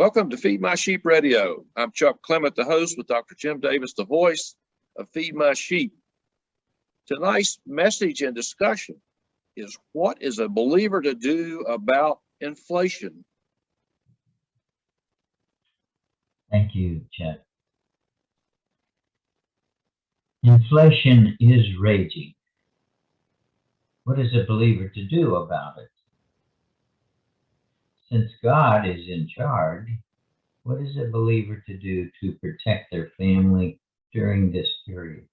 Welcome to Feed My Sheep Radio. I'm Chuck Clement, the host, with Dr. Jim Davis, the voice of Feed My Sheep. Tonight's message and discussion is, what is a believer to do about inflation? Thank you, Chuck. Inflation is raging. What is a believer to do about it? Since God is in charge, what is a believer to do to protect their family during this period?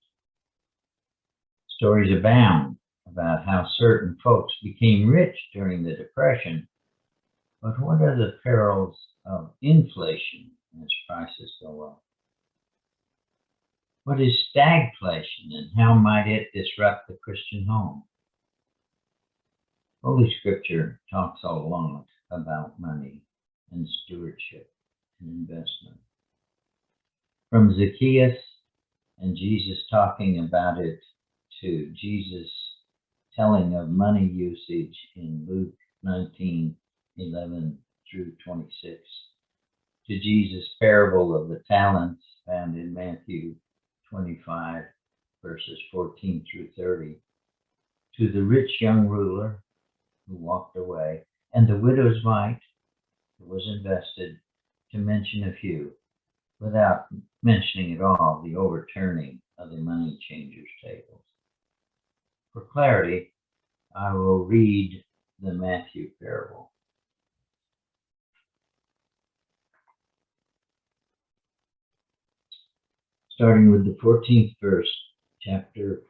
Stories abound about how certain folks became rich during the Depression, but what are the perils of inflation as prices go up? What is stagflation, and how might it disrupt the Christian home? Holy Scripture talks a lot about money and stewardship and investment. From Zacchaeus and Jesus talking about it to Jesus telling of money usage in Luke 19:11 through 26, to Jesus' parable of the talents found in Matthew 25 verses 14 through 30, to the rich young ruler who walked away, and the widow's mite who was invested, to mention a few, without mentioning at all the overturning of the money changers' tables. For clarity, I will read the Matthew parable. Starting with the 14th verse, chapter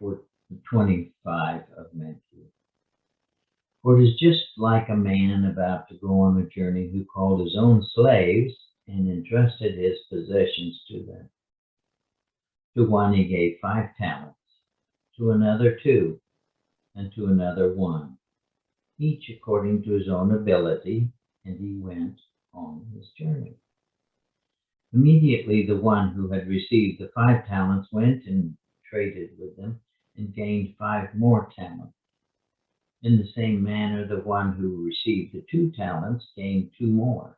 25 of Matthew. For it is just like a man about to go on a journey, who called his own slaves and entrusted his possessions to them. To one he gave 5 talents, to another 2, and to another 1, each according to his own ability, and he went on his journey. Immediately the one who had received the 5 talents went and traded with them, and gained 5 more talents. In the same manner, the one who received the 2 talents gained 2 more.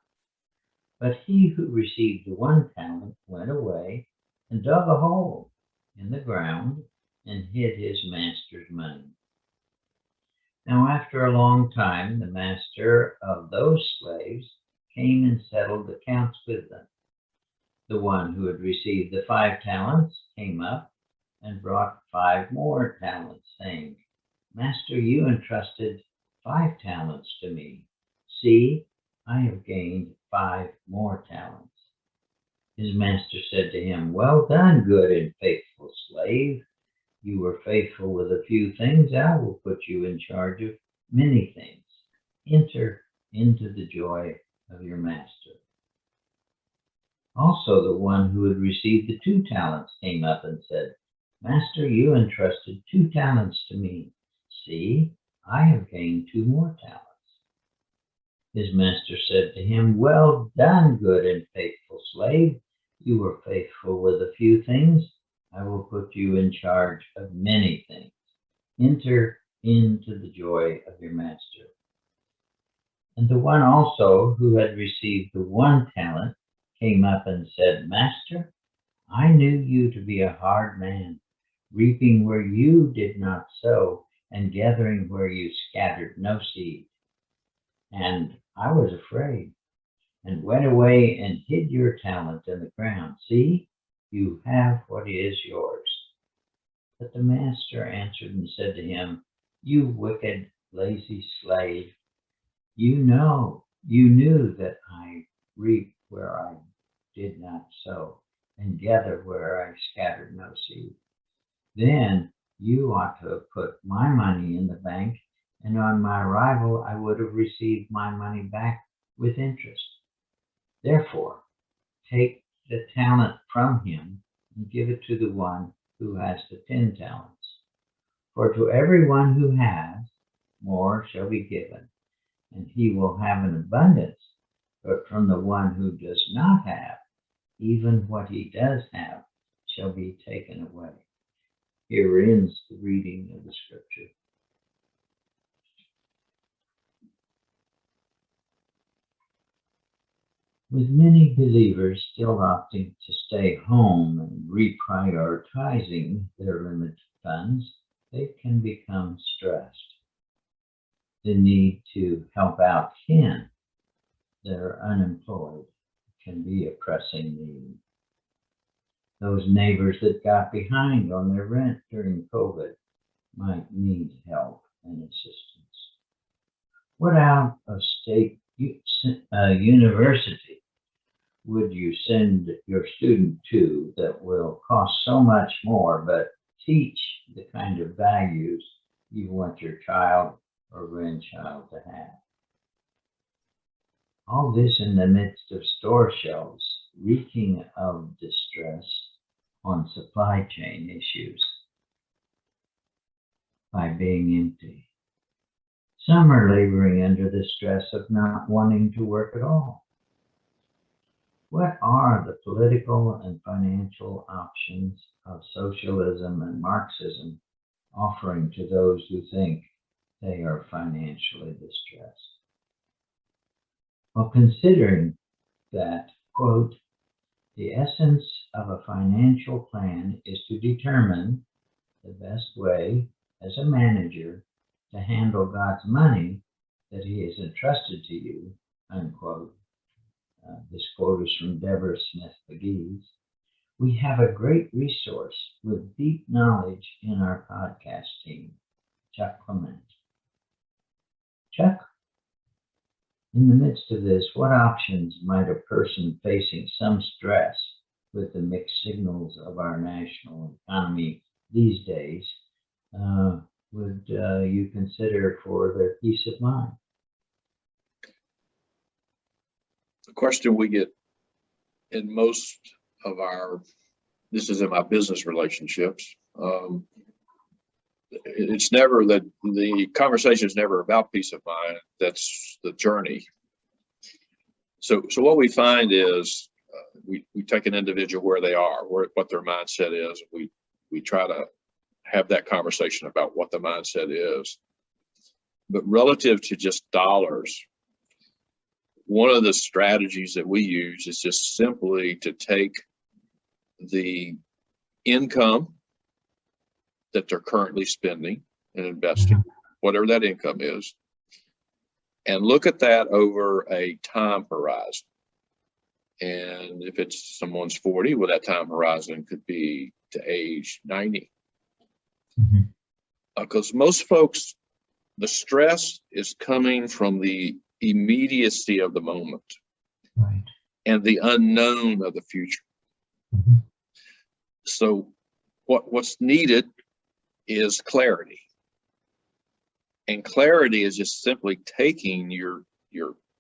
But he who received the 1 talent went away and dug a hole in the ground and hid his master's money. Now after a long time, the master of those slaves came and settled accounts with them. The one who had received the 5 talents came up and brought 5 more talents, saying, Master, you entrusted 5 talents to me. See, I have gained 5 more talents. His master said to him, Well done, good and faithful slave. You were faithful with a few things. I will put you in charge of many things. Enter into the joy of your master. Also, the one who had received the 2 talents came up and said, Master, you entrusted 2 talents to me. See, I have gained 2 more talents. His master said to him, Well done, good and faithful slave. You were faithful with a few things. I will put you in charge of many things. Enter into the joy of your master. And the one also who had received the 1 talent came up and said, Master, I knew you to be a hard man, reaping where you did not sow, and gathering where you scattered no seed. And I was afraid, and went away and hid your talent in the ground. See, you have what is yours. But the master answered and said to him, You wicked, lazy slave, you knew that I reap where I did not sow, and gather where I scattered no seed. Then you ought to have put my money in the bank, and on my arrival I would have received my money back with interest. Therefore, take the talent from him and give it to the one who has the 10 talents. For to everyone who has, more shall be given, and he will have an abundance. But from the one who does not have, even what he does have shall be taken away. Here ends the reading of the scripture. With many believers still opting to stay home and reprioritizing their limited funds, they can become stressed. The need to help out kin that are unemployed can be a pressing need. Those neighbors that got behind on their rent during COVID might need help and assistance. What out of state university would you send your student to that will cost so much more but teach the kind of values you want your child or grandchild to have? All this in the midst of store shelves reeking of distress on supply chain issues by being empty. Some are laboring under the stress of not wanting to work at all. What are the political and financial options of socialism and Marxism offering to those who think they are financially distressed? Well, considering that, quote, the essence of a financial plan is to determine the best way as a manager to handle God's money that he has entrusted to you, unquote. This quote is from Deborah Smith McGee's. We have a great resource with deep knowledge in our podcast team, Chuck Clement. Chuck, in the midst of this, what options might a person facing some stress with the mixed signals of our national economy these days would you consider for their peace of mind? The question we get in most of this is in my business relationships. It's never that the conversation is never about peace of mind. That's the journey. So what we find is we take an individual where they are, what their mindset is. We try to have that conversation about what the mindset is. But relative to just dollars, one of the strategies that we use is just simply to take the income that they're currently spending and investing, whatever that income is, and look at that over a time horizon. And if it's someone's 40, well, that time horizon could be to age 90. Because most folks, the stress is coming from the immediacy of the moment, right, and the unknown of the future. So what's needed is clarity. And clarity is just simply taking your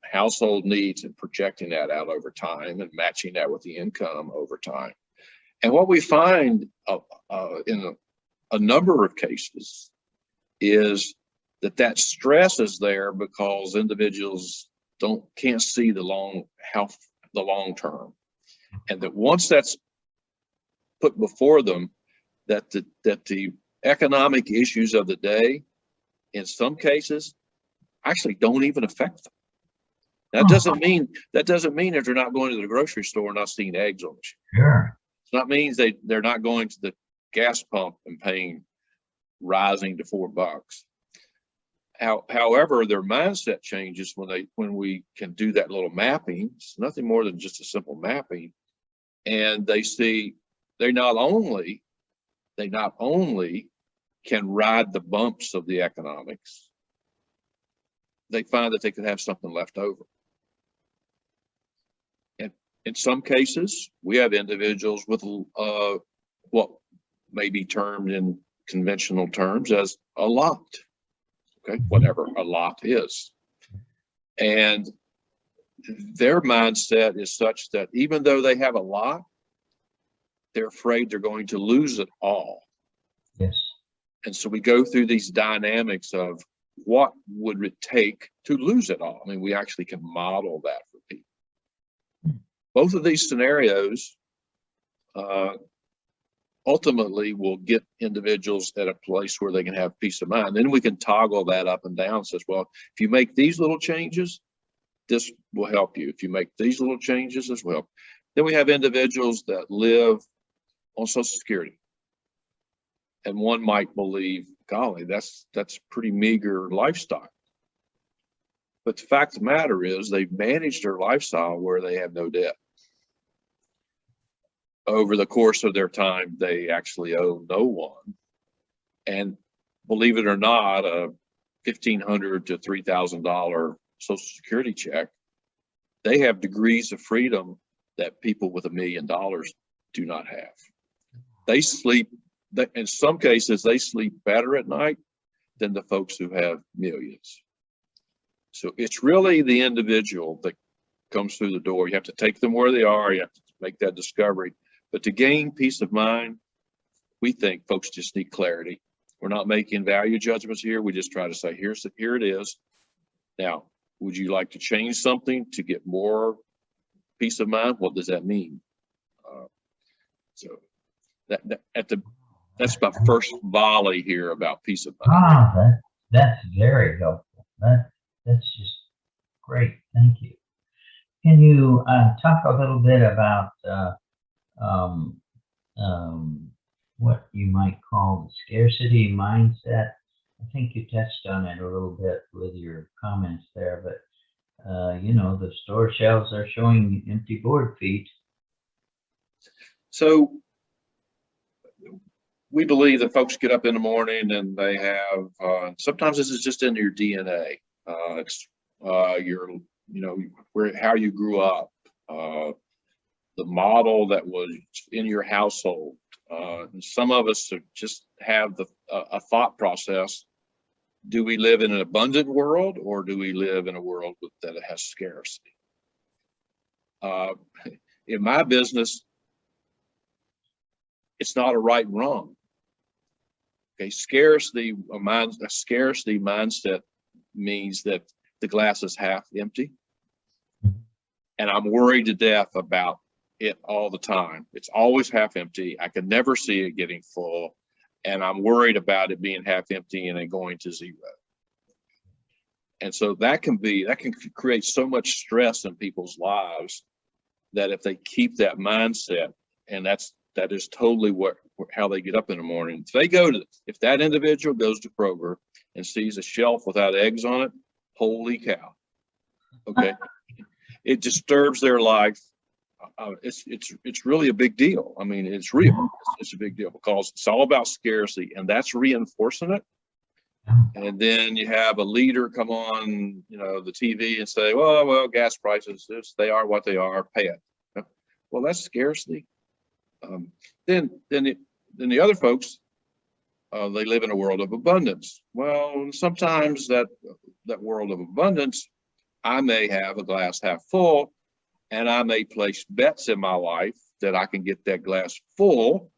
household needs and projecting that out over time and matching that with the income over time. And what we find in a number of cases is that stress is there because individuals can't see the long term, and that once that's put before them, that the economic issues of the day, in some cases, actually don't even affect them. That doesn't mean that they're not going to the grocery store and not seeing eggs on the shelf. Sure. That means they're not going to the gas pump and paying rising to $4. However, their mindset changes when we can do that little mapping. It's nothing more than just a simple mapping, and they see they not only can ride the bumps of the economics, they find that they could have something left over. And in some cases, we have individuals with what may be termed in conventional terms as a lot. Okay, whatever a lot is. And their mindset is such that even though they have a lot, they're afraid they're going to lose it all. Yes. And so we go through these dynamics of what would it take to lose it all. I mean, we actually can model that for people. Both of these scenarios ultimately will get individuals at a place where they can have peace of mind. Then we can toggle that up and down. Says, well, if you make these little changes, this will help you. If you make these little changes, this will help. Then we have individuals that live on Social Security. And one might believe, golly, that's pretty meager lifestyle. But the fact of the matter is they've managed their lifestyle where they have no debt. Over the course of their time, they actually owe no one. And believe it or not, a $1,500 to $3,000 Social Security check, they have degrees of freedom that people with $1 million do not have. They sleep, in some cases, they sleep better at night than the folks who have millions. So it's really the individual that comes through the door. You have to take them where they are. You have to make that discovery. But to gain peace of mind, we think folks just need clarity. We're not making value judgments here. We just try to say, here it is. Now, would you like to change something to get more peace of mind? What does that mean? So that's my first volley here about peace of mind. That's very helpful. That's just great. Thank you. Can you talk a little bit about what you might call the scarcity mindset? I think you touched on it a little bit with your comments there, but the store shelves are showing empty board feet. So we believe that folks get up in the morning and they have, sometimes this is just in your DNA. It's how you grew up, the model that was in your household. And some of us just have a thought process. Do we live in an abundant world, or do we live in a world that has scarcity? In my business, it's not a right and wrong. Okay, a scarcity mindset means that the glass is half empty, and I'm worried to death about it all the time. It's always half empty. I can never see it getting full, and I'm worried about it being half empty and then going to zero. And so that can create so much stress in people's lives that if they keep that mindset, and that is totally how they get up in the morning. If that individual goes to Kroger and sees a shelf without eggs on it, holy cow. Okay. It disturbs their life. It's really a big deal. I mean, it's real. It's a big deal because it's all about scarcity, and that's reinforcing it. And then you have a leader come on, the TV and say, well, gas prices, they are what they are, pay it. Well, that's scarcity. Then the other folks, they live in a world of abundance. Well, sometimes that world of abundance, I may have a glass half full, and I may place bets in my life that I can get that glass full,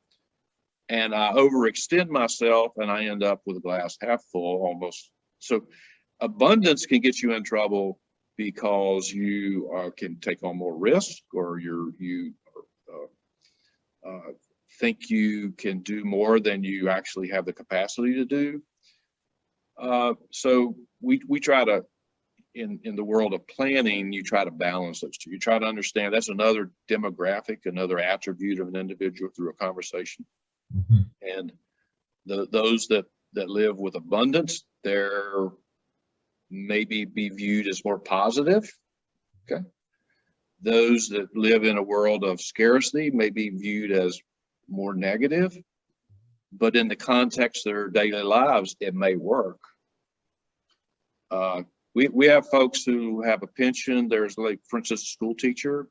and I overextend myself, and I end up with a glass half full almost. So abundance can get you in trouble because you can take on more risk, or you think you can do more than you actually have the capacity to do. So we try to, in the world of planning, you try to balance those two. You try to understand that's another demographic, another attribute of an individual through a conversation. Mm-hmm. And those that live with abundance, they're maybe be viewed as more positive. Okay. Those that live in a world of scarcity may be viewed as more negative, but in the context of their daily lives, it may work. We have folks who have a pension. There's, like, for instance, a school teacher,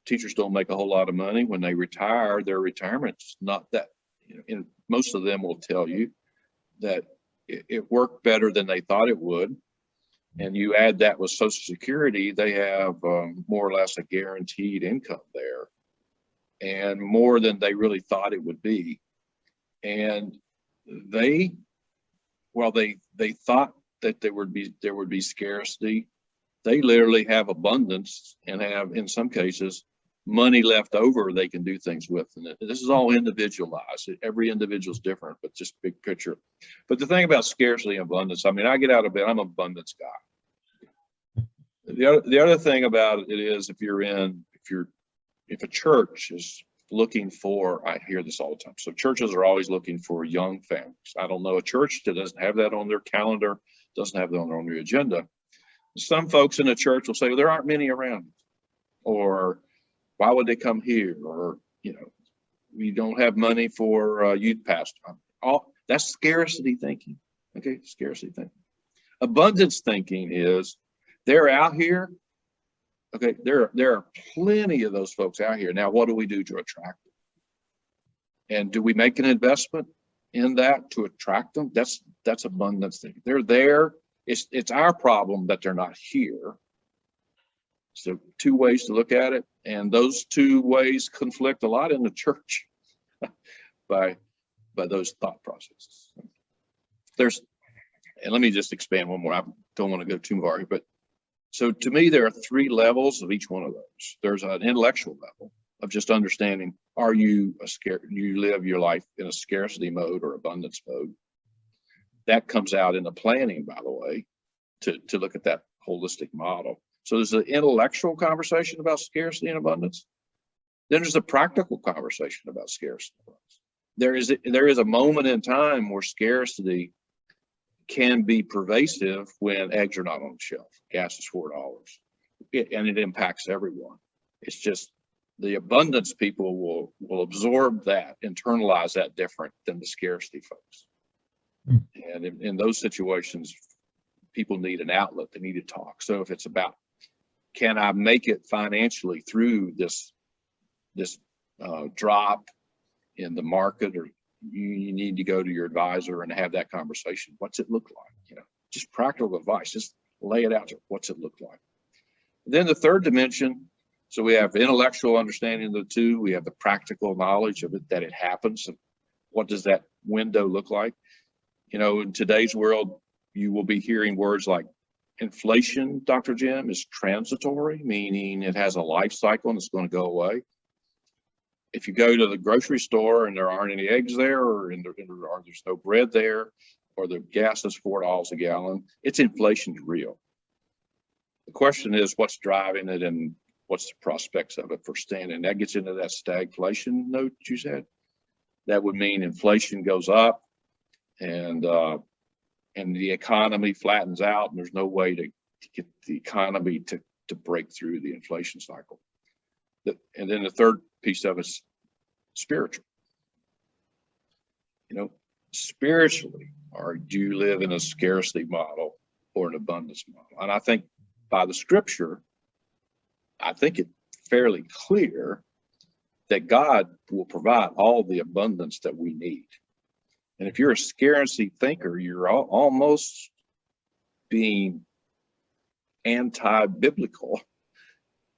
teachers don't make a whole lot of money. When they retire, their retirement's not that, and most of them will tell you that it worked better than they thought it would. And you add that with Social Security, they have more or less a guaranteed income there, and more than they really thought it would be. And they thought that there would be scarcity. They literally have abundance and have, in some cases, money left over they can do things with. And this is all individualized. Every individual is different, but just big picture. But the thing about scarcity and abundance, I mean, I get out of bed, I'm an abundance guy. The other thing about it is if a church is looking for, I hear this all the time. So churches are always looking for young families. I don't know a church that doesn't have that on their calendar, doesn't have that on their agenda. Some folks in the church will say, well, there aren't many around, or why would they come here? Or, we don't have money for youth pastor. All that's scarcity thinking. Okay, scarcity thinking. Abundance thinking is they're out here. Okay, there are plenty of those folks out here. Now, what do we do to attract them? And do we make an investment in that to attract them? That's abundance thinking. They're there. It's our problem that they're not here. So two ways to look at it, and those two ways conflict a lot in the church by those thought processes. And let me just expand one more. I don't want to go too far, but so to me, there are three levels of each one of those. There's an intellectual level of just understanding, you live your life in a scarcity mode or abundance mode. That comes out in the planning, by the way, to look at that holistic model. So there's an intellectual conversation about scarcity and abundance. Then there's a practical conversation about scarcity and abundance. There is a moment in time where scarcity can be pervasive when eggs are not on the shelf. Gas is $4, and it impacts everyone. It's just the abundance people will absorb that, internalize that different than the scarcity folks. And in those situations, people need an outlet. They need to talk. So if it's about, can I make it financially through this drop in the market, or you need to go to your advisor and have that conversation. What's it look like? Just practical advice. Just lay it out there. What's it look like? Then the third dimension. So we have intellectual understanding of the two. We have the practical knowledge of it, that it happens. And what does that window look like? In today's world, you will be hearing words like inflation, Dr. Jim, is transitory, meaning it has a life cycle and it's going to go away. If you go to the grocery store and there aren't any eggs there, or there's no bread there, or the gas is $4 a gallon, inflation's real. The question is, what's driving it and what's the prospects of it for standing? That gets into that stagflation note you said. That would mean inflation goes up and the economy flattens out, and there's no way to get the economy to break through the inflation cycle. And then the third piece of it's spiritual. Spiritually, or do you live in a scarcity model or an abundance model? And I think by the scripture, I think it's fairly clear that God will provide all the abundance that we need. And if you're a scarcity thinker, you're almost being anti-biblical,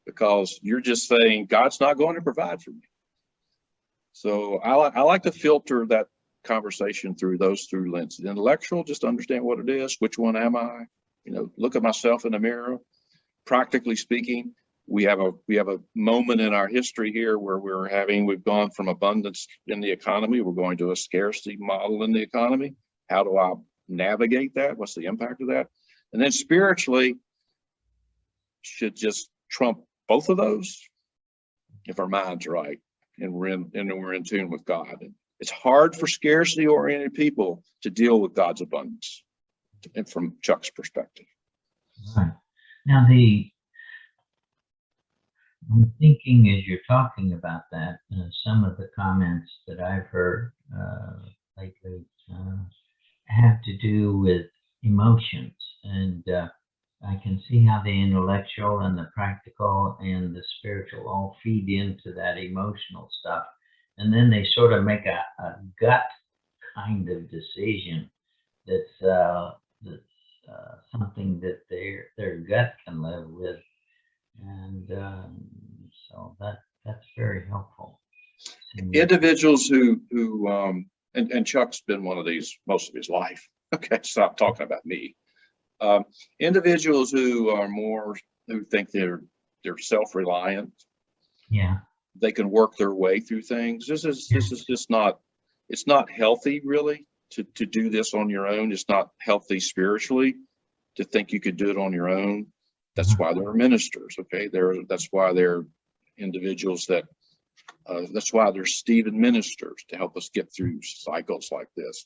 because you're just saying God's not going to provide for me. So I like to filter that conversation through those lenses. Intellectual, just understand what it is. Which one am I? Look at myself in the mirror. Practically speaking, we have a moment in our history here where we've gone from abundance in the economy. We're going to a scarcity model in the economy. How do I navigate that? What's the impact of that? And then spiritually, should just trump both of those if our mind's right and we're in tune with God. And it's hard for scarcity oriented people to deal with God's abundance, and from Chuck's perspective. Right. Now I'm thinking as you're talking about that, some of the comments that I've heard lately have to do with emotions, and I can see how the intellectual and the practical and the spiritual all feed into that emotional stuff. And then they sort of make a gut kind of decision that's something that their gut can live with. And so that's very helpful. Individuals who and Chuck's been one of these most of his life. Okay, stop talking about me. Individuals who think they're self-reliant. Yeah. They can work their way through things. This is just not, it's not healthy really to do this on your own. It's not healthy spiritually to think you could do it on your own. That's why there are ministers. Okay, that's why they're individuals that. That's why there's Stephen ministers to help us get through cycles like this.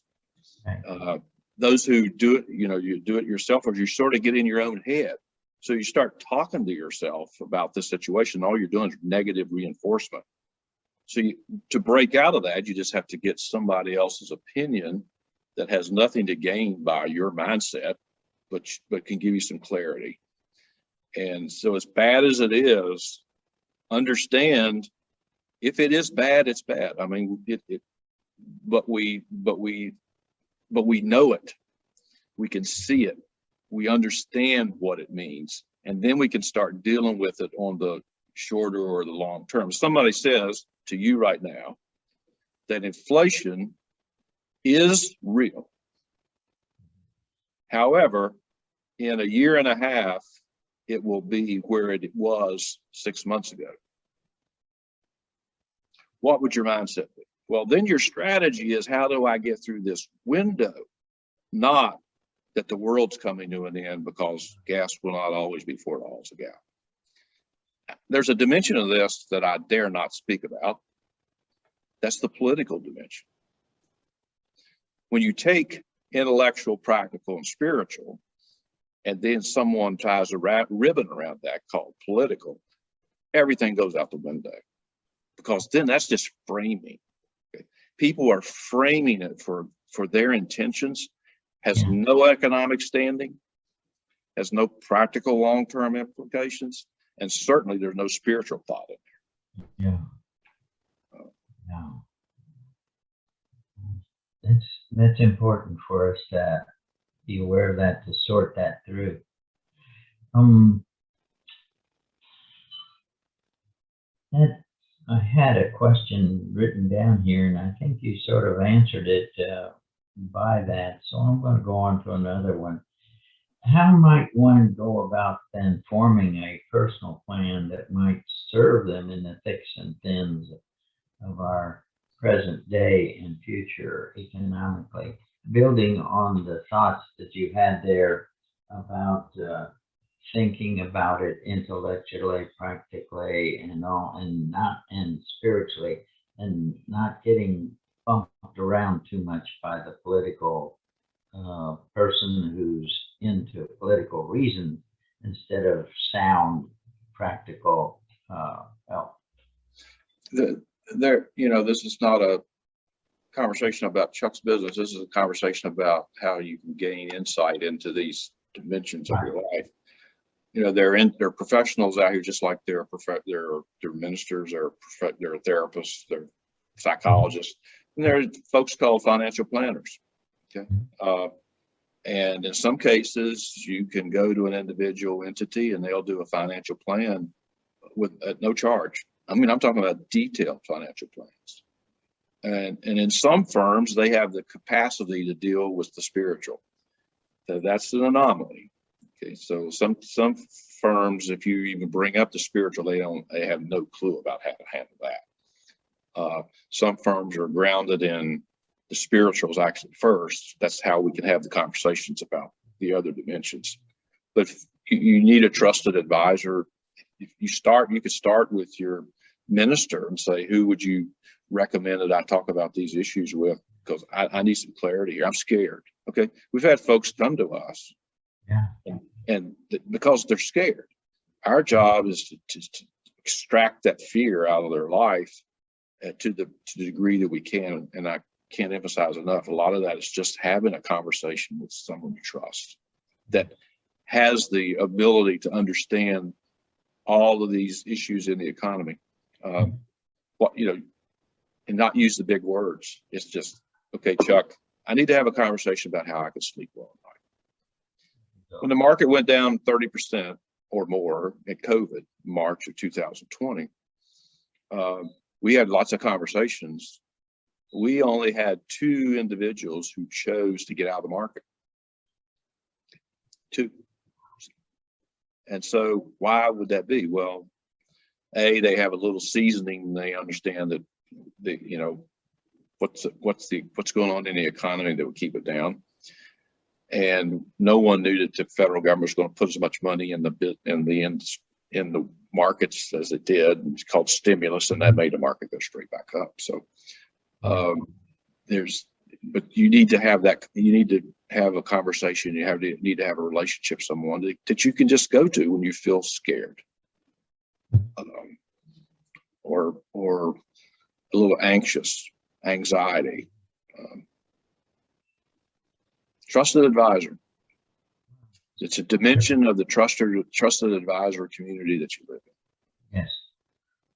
Those who do it, you do it yourself, or you sort of get in your own head. So you start talking to yourself about this situation. All you're doing is negative reinforcement. So to break out of that, you just have to get somebody else's opinion that has nothing to gain by your mindset, but can give you some clarity. And so as bad as it is, understand if it is bad, it's bad. I mean, but we know it. We can see it. We understand what it means. And then we can start dealing with it on the shorter or the long term. Somebody says to you right now that inflation is real. However, in a year and a half, it will be where it was 6 months ago. What would your mindset be? Well, then your strategy is, how do I get through this window? Not that the world's coming to an end, because gas will not always be $4 a gallon. There's a dimension of this that I dare not speak about. That's the political dimension. When you take intellectual, practical, and spiritual, and then someone ties a ribbon around that called political, everything goes out the window. Because then that's just framing. Okay? People are framing it for their intentions, has no economic standing, has no practical long-term implications, and certainly there's no spiritual thought in there. That's important for us to be aware of that, to sort that through. I had a question written down here, and I think you sort of answered it by that. So I'm going to go on to another one. How might one go about then forming a personal plan that might serve them in the thicks and thins of our present day and future economically, building on the thoughts that you had there about thinking about it intellectually, practically, and spiritually, and not getting bumped around too much by the political person who's into political reason instead of sound, practical help. This is not a conversation about Chuck's business. This is a conversation about how you can gain insight into these dimensions of your life. They're professionals out here, just like they're ministers, they're therapists, they're psychologists, and they're folks called financial planners. Okay. And in some cases, you can go to an individual entity and they'll do a financial plan at no charge. I mean, I'm talking about detailed financial plans. And in some firms, they have the capacity to deal with the spiritual. So that's an anomaly. Okay, so some firms, if you even bring up the spiritual, they have no clue about how to handle that. Some firms are grounded in the spirituals actually first. That's how we can have the conversations about the other dimensions. But you need a trusted advisor. If you could start with your minister and say, who would you recommend that I talk about these issues with? Because I need some clarity here. I'm scared. Okay. We've had folks come to us. And because they're scared. Our job is to extract that fear out of their life to the degree that we can. And I can't emphasize enough, a lot of that is just having a conversation with someone you trust that has the ability to understand all of these issues in the economy. And not use the big words. It's just, okay, Chuck, I need to have a conversation about how I can sleep well at night. When the market went down 30% or more at COVID, March of 2020, we had lots of conversations. We only had 2 individuals who chose to get out of the market. 2. And so why would that be? Well, they have a little seasoning. They understand that what's going on in the economy that would keep it down. and no one knew that the federal government was going to put as much money in the markets as it did. It's called stimulus, and that made the market go straight back up. So but you need to have that. You need to have a conversation. You need to have a relationship with someone that you can just go to when you feel scared, or a little anxiety. Trusted advisor. It's a dimension of the trusted advisor community that you live in. Yes,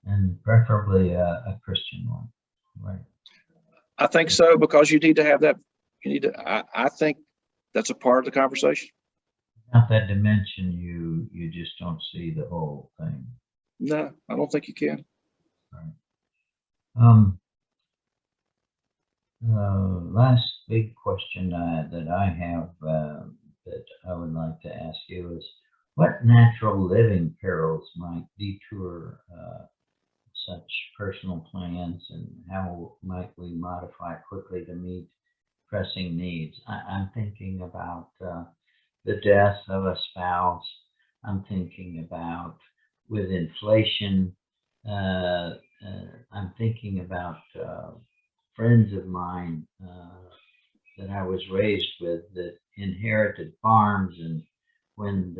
and preferably a Christian one, right? I think so, because you need to have that. You need to. I think that's a part of the conversation. Without that dimension, you just don't see the whole thing. No, I don't think you can. Right. Last big question that I have that I would like to ask you is, what natural living perils might detour such personal plans, and how might we modify quickly to meet pressing needs? I'm thinking about the death of a spouse. I'm thinking about with inflation. I'm thinking about friends of mine that I was raised with that inherited farms, and when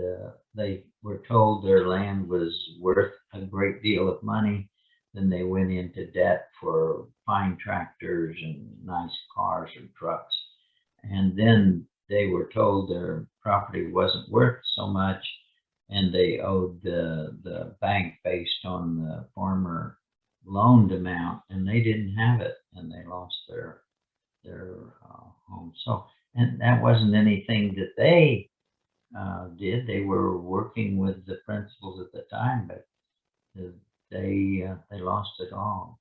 they were told their land was worth a great deal of money, then they went into debt for fine tractors and nice cars or trucks. And then they were told their property wasn't worth so much, and they owed the bank based on the former loaned amount, and they didn't have it, and they lost their home. So, and that wasn't anything that they did. They were working with the principals at the time, but they lost it all.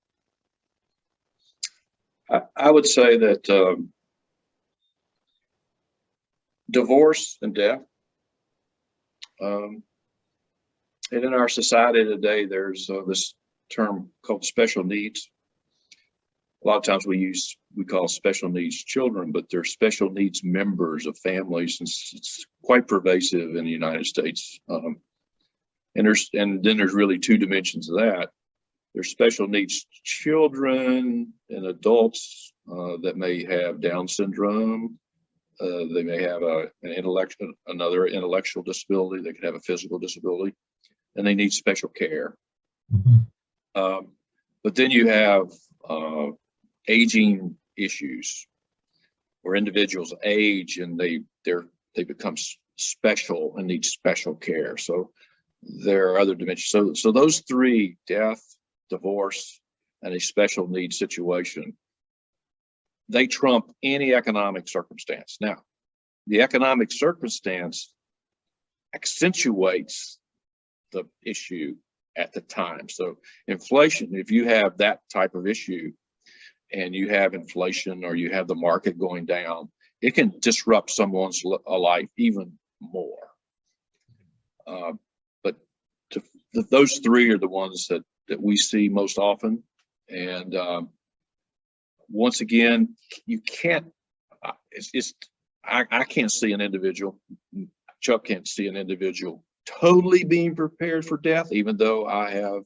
I would say that divorce and death, and in our society today, there's this term called special needs. A lot of times we call special needs children, but they're special needs members of families, and it's quite pervasive in the United States. And then there's really two dimensions of that. There's special needs children and adults that may have Down syndrome. They may have another intellectual disability. They could have a physical disability, and they need special care. Mm-hmm. But then you have aging issues, where individuals age and they become special and need special care. So there are other dimensions. So those three: death, divorce, and a special needs situation, they trump any economic circumstance. Now, the economic circumstance accentuates the issue at the time. So inflation, if you have that type of issue and you have inflation, or you have the market going down, it can disrupt someone's life even more. But those three are the ones that we see most often. And once again, you can't, I can't see an individual, Chuck can't see an individual totally being prepared for death, even though I have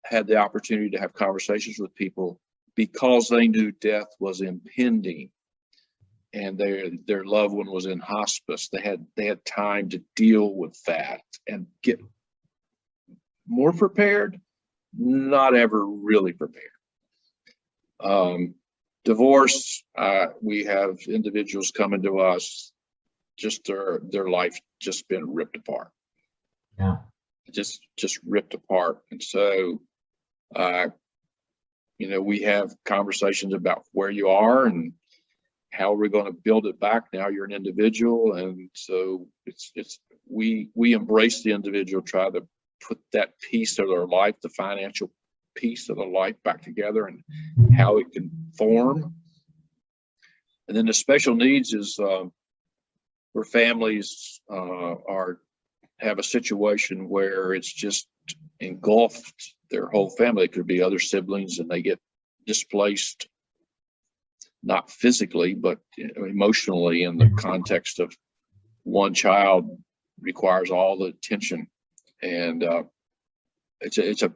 had the opportunity to have conversations with people because they knew death was impending and their loved one was in hospice. They had time to deal with that and get more prepared, not ever really prepared. Divorce, we have individuals coming to us, just their life just been ripped apart. Yeah. Just ripped apart. And so, we have conversations about where you are and how we're going to build it back. Now you're an individual. And so we embrace the individual, try to put that piece of their life, the financial piece of their life, back together, and how it can form. And then the special needs is where families have a situation where it's just engulfed their whole family. It could be other siblings and they get displaced not physically, but emotionally, in the context of one child requires all the attention, and it's a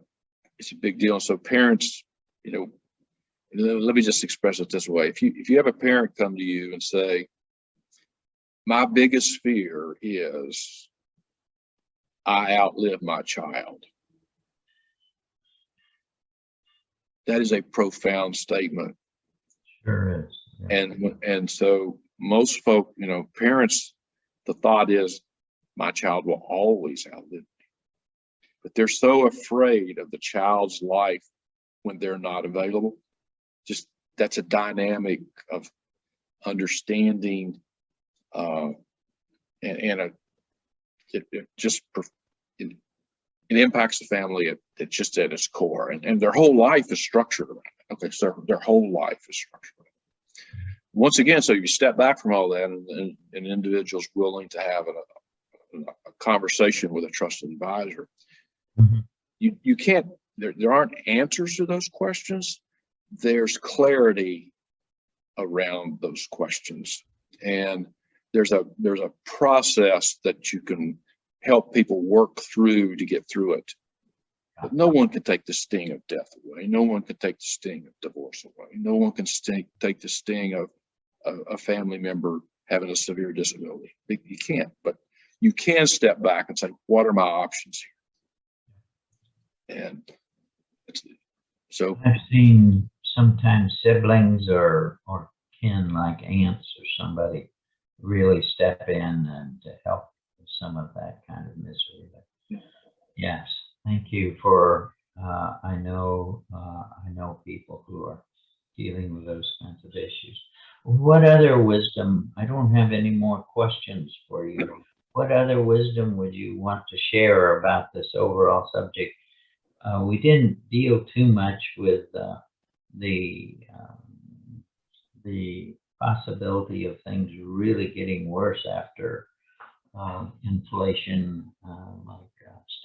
big deal. And so parents, let me just express it this way: if you have a parent come to you and say, "My biggest fear is I outlive my child," that is a profound statement. Sure is. Yeah. And so most folk, parents, the thought is, my child will always outlive me. But they're so afraid of the child's life when they're not available. Just that's a dynamic of understanding, and it impacts the family at its core, and their whole life is structured around it. Okay, so their whole life is structured around it. Once again, so you step back from all that, and an individual's willing to have a conversation with a trusted advisor. Mm-hmm. You can't. There aren't answers to those questions. There's clarity around those questions, and there's a process that you can help people work through to get through it. But no one can take the sting of death away. No one can take the sting of divorce away. No one can take the sting of a family member having a severe disability. You can't, but you can step back and say, what are my options here? And so I've seen sometimes siblings or kin, like aunts or somebody, really step in and to help with some of that kind of misery. Yes, thank you for. I know people who are dealing with those kinds of issues. What other wisdom? I don't have any more questions for you. What other wisdom would you want to share about this overall subject? We didn't deal too much with the possibility of things really getting worse after inflation, like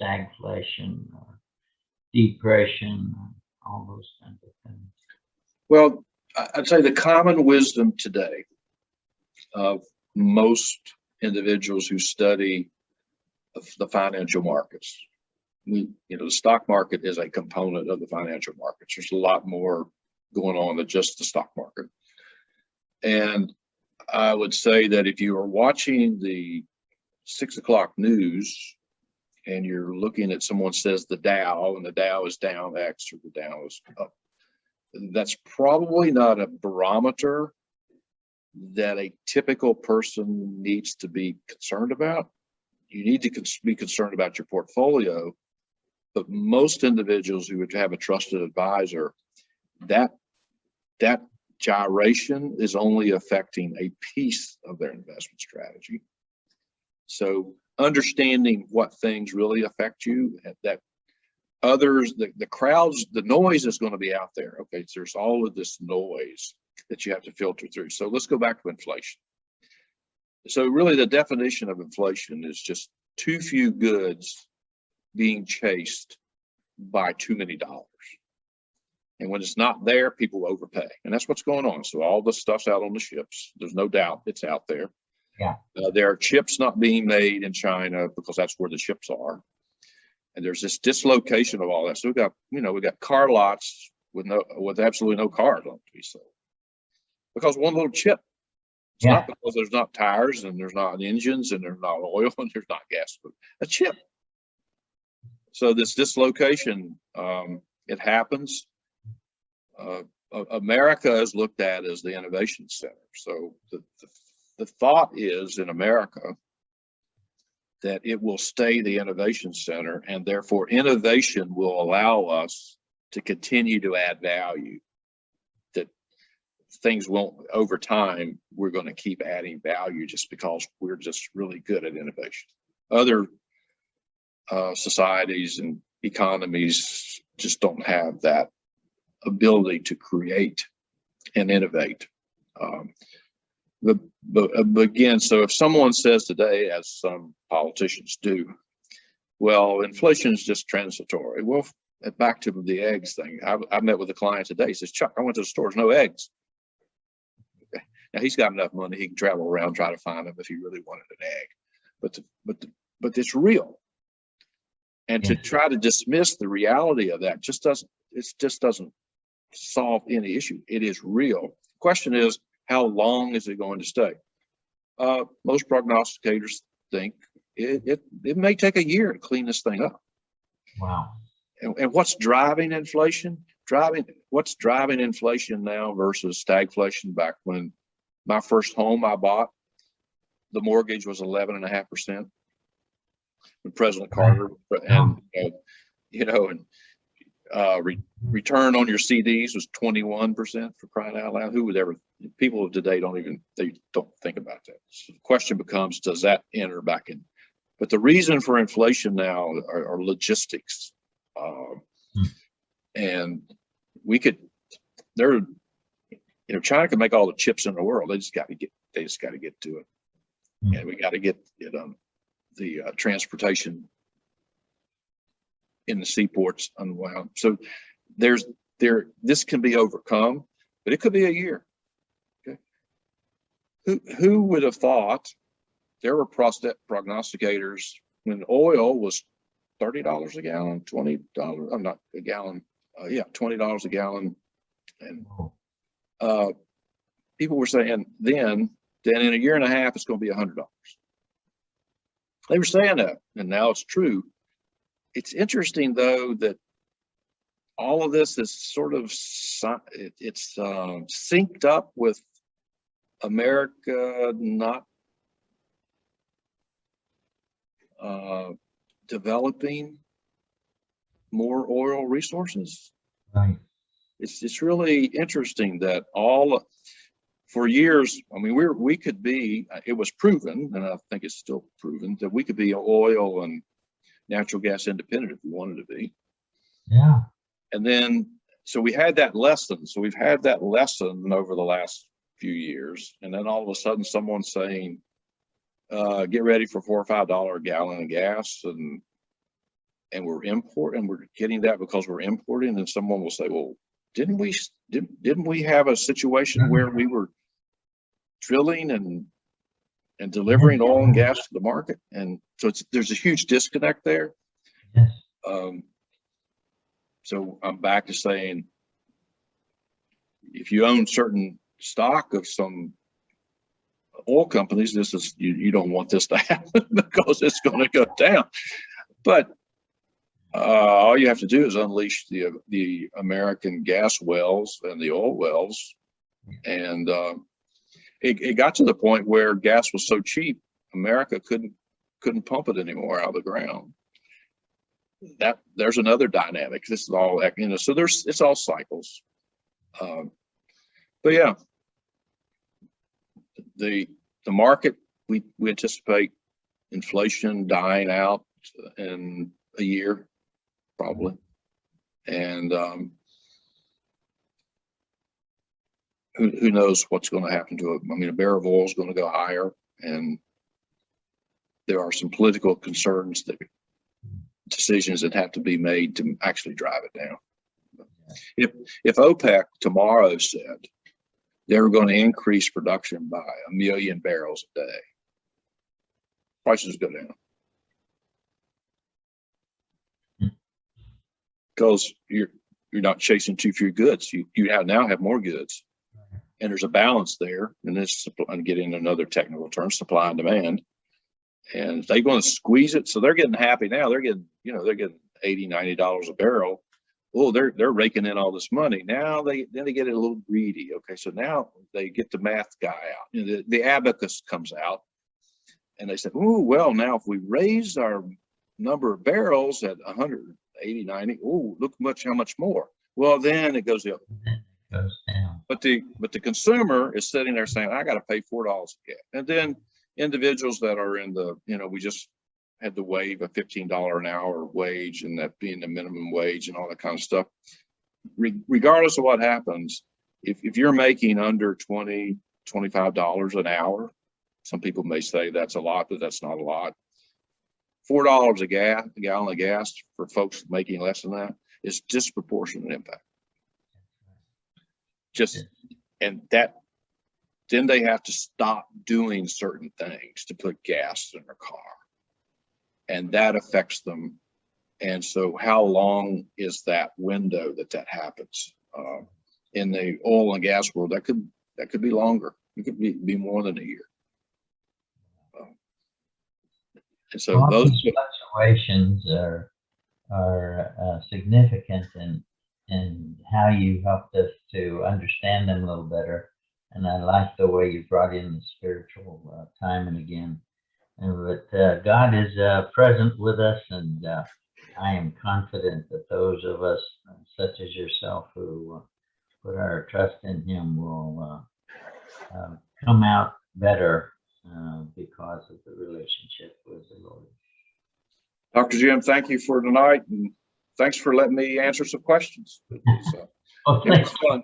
stagflation or depression, all those kinds of things. Well, I'd say the common wisdom today of most individuals who study the financial markets, the stock market is a component of the financial markets. There's a lot more going on than just the stock market. And I would say that if you are watching the 6 o'clock news and you're looking at someone says the Dow, and the Dow is down X or the Dow is up, that's probably not a barometer that a typical person needs to be concerned about. You need to be concerned about your portfolio, but most individuals who would have a trusted advisor, that gyration is only affecting a piece of their investment strategy. So understanding what things really affect you, that others, the crowds, the noise is going to be out there. Okay, so there's all of this noise that you have to filter through. So let's go back to inflation. So really the definition of inflation is just too few goods being chased by too many dollars. And when it's not there, people overpay. And that's what's going on. So all the stuff's out on the ships. There's no doubt it's out there. Yeah. There are chips not being made in China because that's where the ships are. And there's this dislocation of all that. So we got car lots with absolutely no cars left to be sold because one little chip. It's not because there's not tires and there's not engines and there's not oil and there's not gas, but a chip. So this dislocation, it happens. America is looked at as the innovation center. So the thought is in America that it will stay the innovation center, and therefore innovation will allow us to continue to add value. That things won't, over time, we're going to keep adding value just because we're just really good at innovation. Other societies and economies just don't have that ability to create and innovate. But again, so if someone says today, as some politicians do, well, inflation is just transitory. Well, back to the eggs thing. I met with a client today. He says, Chuck, I went to the store, there's no eggs. Now he's got enough money, he can travel around, try to find them if he really wanted an egg. But it's real. And to try to dismiss the reality of that just doesn't solve any issue. It is real. Question is, how long is it going to stay? Most prognosticators think it may take a year to clean this thing up. Wow. And what's driving inflation? What's driving inflation now versus stagflation? Back when my first home I bought, the mortgage was 11.5%. When President Carter and return on your CDs was 21%, for crying out loud. Who would ever? People of today don't think about that. So the question becomes, does that enter back in? But the reason for inflation now are logistics, and China can make all the chips in the world. They just got to get to it, and we got to get it the transportation in the seaports unwound. So this can be overcome, but it could be a year. Okay. Who would have thought? There were prognosticators when oil was $30 a gallon, $20. I'm not a gallon. $20 a gallon, and people were saying then in a year and a half it's going to be $100. They were saying that, and now it's true. It's interesting though that all of this is sort of synced up with America not developing more oil resources. Right. It's really interesting that for years, I mean, we could be, it was proven, and I think it's still proven, that we could be oil and natural gas independent if we wanted to be. Yeah. And then, so we had that lesson. So we've had that lesson over the last few years. And then all of a sudden someone's saying, get ready for $4 or $5 a gallon of gas. And we're getting that because we're importing. And someone will say, well, didn't we have a situation where we were drilling and delivering oil and gas to the market? And so there's a huge disconnect there. Yes. So I'm back to saying, if you own certain stock of some oil companies, you don't want this to happen because it's going to go down. But all you have to do is unleash the American gas wells and the oil wells, and it got to the point where gas was so cheap, America couldn't pump it anymore out of the ground. There's another dynamic. This is all, so it's all cycles. But yeah, the market, we anticipate inflation dying out in a year, probably. And who knows what's going to happen to it. I mean, a barrel of oil is going to go higher, and there are some political concerns, decisions that have to be made to actually drive it down. If OPEC tomorrow said they were going to increase production by 1 million barrels a day, prices go down. Because you're not chasing too few goods. You now have more goods, and there's a balance there. And this, I'm getting another technical term, supply and demand. And they're going to squeeze it, so they're getting happy now. They're getting $80, $90 a barrel. Oh, they're raking in all this money. Now they get a little greedy. Okay, so now they get the math guy out. The abacus comes out, and they said, "Oh, well, now if we raise our number of barrels at 180, 90, oh, look how much more." Well, then it goes up. It goes down. But the consumer is sitting there saying, "I got to pay $4 a gas," and then individuals that are in we just had to waive a $15 an hour wage, and that being the minimum wage and all that kind of stuff. Regardless of what happens, if you're making under $20, $25 an hour, some people may say that's a lot, but that's not a lot. $4 a gallon of gas for folks making less than that is disproportionate impact. And that then they have to stop doing certain things to put gas in their car. And that affects them. And so how long is that window that happens? In the oil and gas world, that could be longer. It could be more than a year. And so All those these fluctuations are significant in how you helped us to understand them a little better. And I like the way you brought in the spiritual time and again. But God is present with us, and I am confident that those of us, such as yourself, who put our trust in Him will come out better because of the relationship with the Lord. Dr. Jim, thank you for tonight, and thanks for letting me answer some questions. It was fun.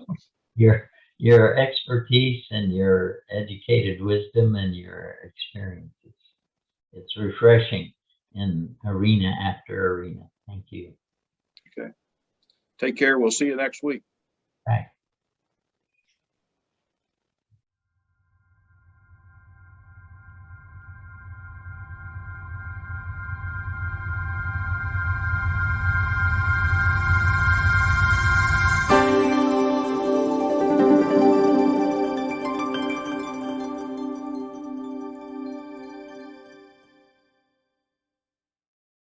Your expertise and your educated wisdom and your experience. It's refreshing in arena after arena. Thank you. Okay. Take care. We'll see you next week. Bye.